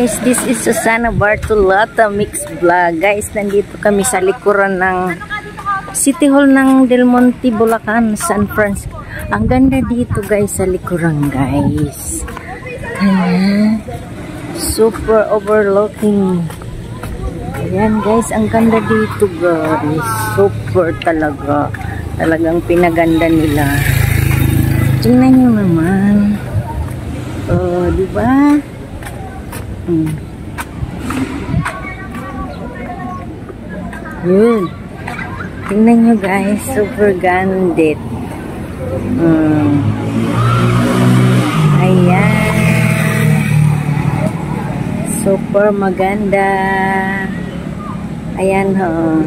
guys, this is Susana Bartolota Mix Vlog. Guys, nandito kami sa likuran ng City Hall ng Del Monte, Bulacan, San Francisco. Ang ganda dito guys sa likuran guys. Super overlooking. Ayan guys, ang ganda dito guys. Super talaga. Talagang pinaganda nila. Tingnan nyo naman. Oh, diba? Yun. Tingnan nyo guys. Super gandit. Ayan. Super maganda. Ayan ho.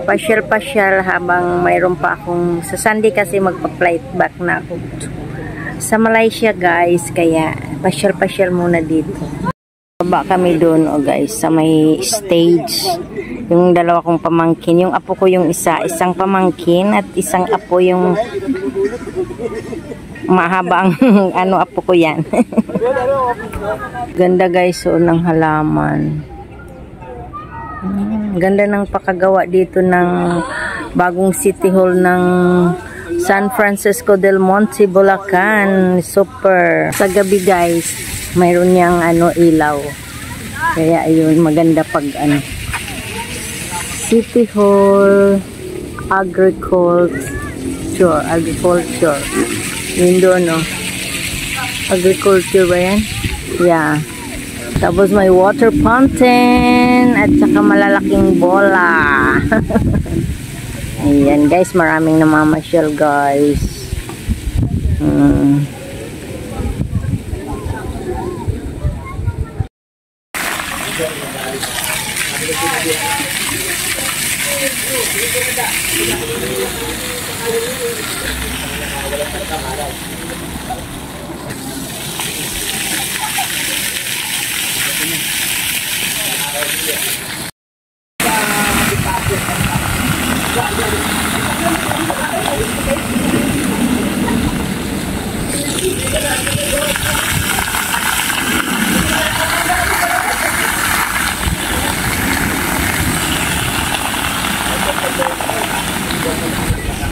Pasyal-pasyal habang mayroon pa akong sa Sunday kasi magpa-flight back na ako sa Malaysia guys, kaya pasyal-pasyal muna dito. Baba kami doon guys sa may stage. Yung dalawa kong pamangkin, yung apo ko yung isang pamangkin at isang apo yung mahabang ano apo ko yan. Ganda guys ng halaman. Ganda ng pakagawa dito ng bagong City Hall ng San Francisco Del Monte, Bulacan. Super. Sa gabi guys, mayroon niyang ilaw. Kaya ayun, maganda pag City Hall Agriculture. Yun doon Agriculture ba yan? Yeah. Tapos may water fountain at saka malalaking bola. Ayan guys, maraming namamasyal guys.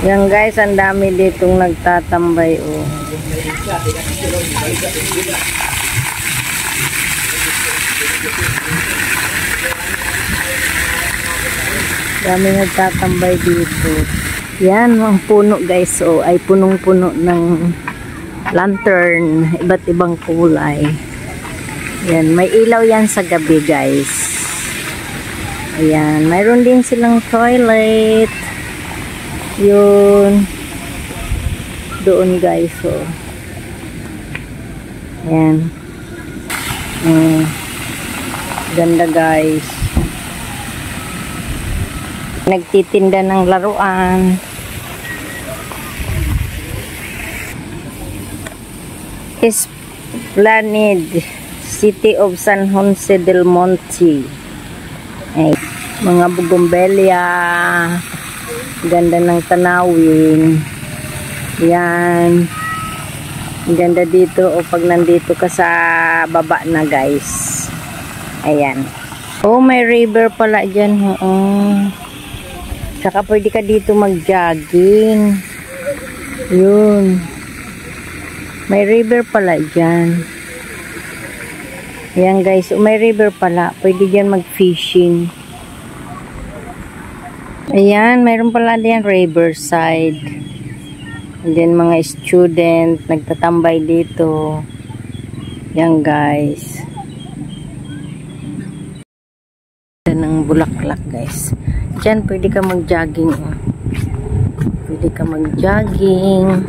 Yan guys, ang dami ditong nagtatambay Dami nagtatambay dito. Yan, ang puno guys ay punong-puno ng lantern, iba't ibang kulay. Yan, may ilaw yan sa gabi guys. Ayan, mayroon din silang toilet. Yun. Doon guys. Ayan. Ganda guys. Nagtitinda ng laruan. Esplanade, City of San Jose del Monte. Ay, mga bougainvillea. Ganda ng tanawin. Yan. Ganda dito pag nandito ka sa baba na guys. Ayan. May river pala dyan. Saka pwede ka dito mag-jogging. Yun. May river pala dyan. Ayan guys. May river pala. Pwede dyan mag-fishing. Ayan, mayroon pala din riverside. And then mga student nagtatambay dito. Yan guys. Ng bulaklak guys. Diyan pwede ka mag-jogging. Pwede ka mag-jogging.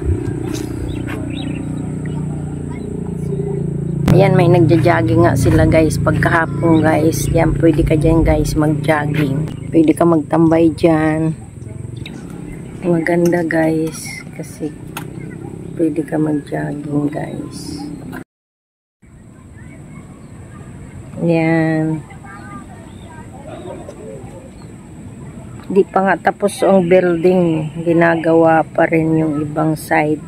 Ayan, may nagja-jogging nga sila guys. Pagkahapon guys. Yan, pwede ka dyan guys mag-jogging. Pwede ka magtambay dyan. Maganda guys. Kasi pwede ka mag-jogging guys. Yan. Di pa nga tapos ang building. Ginagawa pa rin yung ibang side.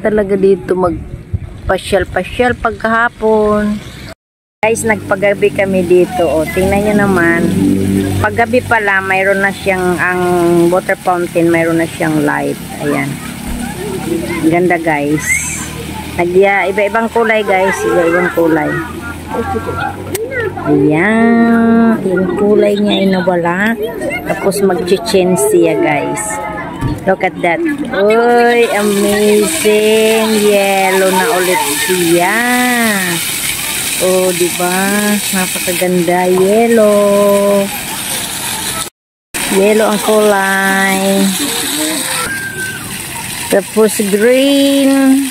talaga dito magpasyal-pasyal pagkahapon. Guys, nagpagabi kami dito. O, tingnan nyo naman. Paggabi pala, mayroon na siyang ang water fountain, mayroon na siyang light. Ayan. Ganda guys. Iba-ibang kulay guys. Iba-ibang kulay. Ayan. Yung kulay niya ay nawala. Tapos mag-change siya guys. Look at that. Uy, amazing. Yellow na ulit siya. Oh, diba? Napakaganda. Yellow. Yellow ang kulay. Tapos green.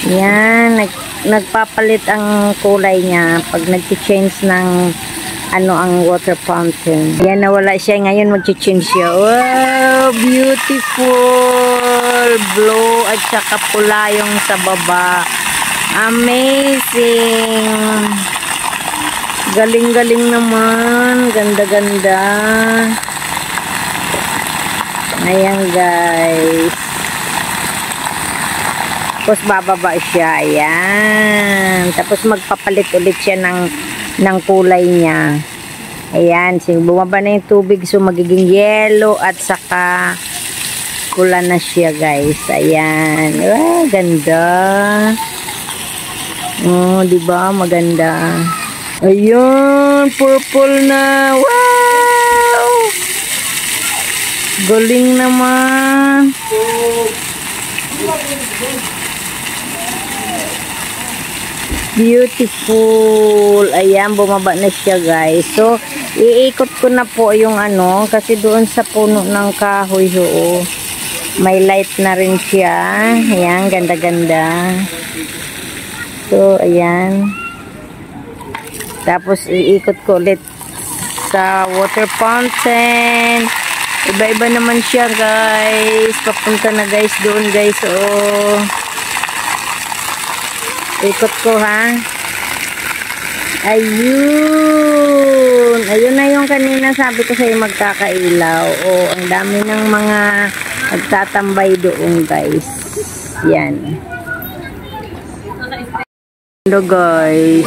Yan. Nagpapalit ang kulay niya pag nag-change ng ang water fountain. Yan, nawala siya. Ngayon mag-change siya. Wow! Beautiful! Blue at saka pula yung sa baba. Amazing! Galing-galing naman. Ganda-ganda. Ayan guys. Tapos bababa siya. Ayan. Tapos magpapalit ulit siya ng kulay niya. Ayan. Bumaba na yung tubig. So magiging yellow at saka pula na siya guys. Ayan. Ah, ganda. Oh, diba? Maganda. Ayun, purple na. Wow! Galing naman. Beautiful. Ayan, bumaba na siya guys. So, iikot ko na po yung kasi doon sa puno ng kahoy may light na rin siya. Ayan, ganda-ganda. So, ayan. Tapos, iikot ko ulit sa water fountain. Iba-iba naman siya, guys. Papunta na, guys, doon, guys. Oh. Ikot ko, ha. Ayun. Ayun na yung kanina sabi ko sa'yo magkakailaw. Oh, ang dami ng mga nagtatambay doon, guys. Yan. Hello guys.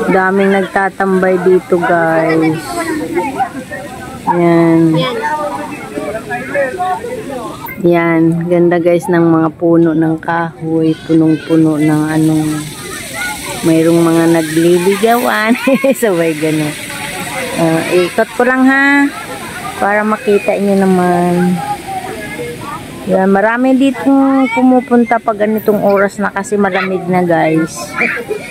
Daming nagtatambay dito guys. Yan. Yan. Ganda guys ng mga puno ng kahoy. Punong-puno ng mayroong mga nagliligawan. Sabay gano'n. Ikot ko lang ha. Para makita nyo naman. Yan, marami dito pumupunta pag ganitong oras na kasi malamig na guys.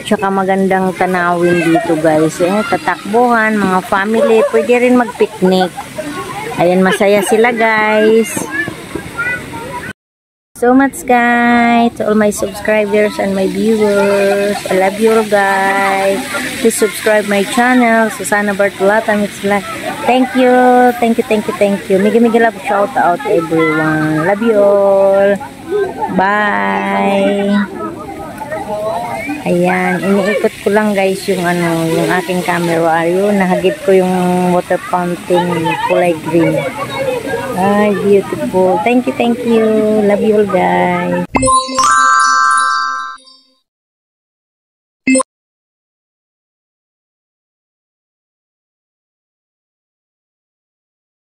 Tsaka magandang tanawin dito guys. Tatakbuhan, mga family, pwede rin mag-picnic. Ayan, masaya sila guys. So much guys to all my subscribers and my viewers. I love you all guys. Please subscribe my channel, Susana Bartolata Mix Vlog. Thank you. Thank you, thank you, thank you. Mega love shout out everyone. Love you all. Bye. Ayan, iniikot ko lang guys yung yung aking camera. Ayun, nahagip ko yung water fountain kulay green. Ay, beautiful. Thank you, thank you. Love you all guys.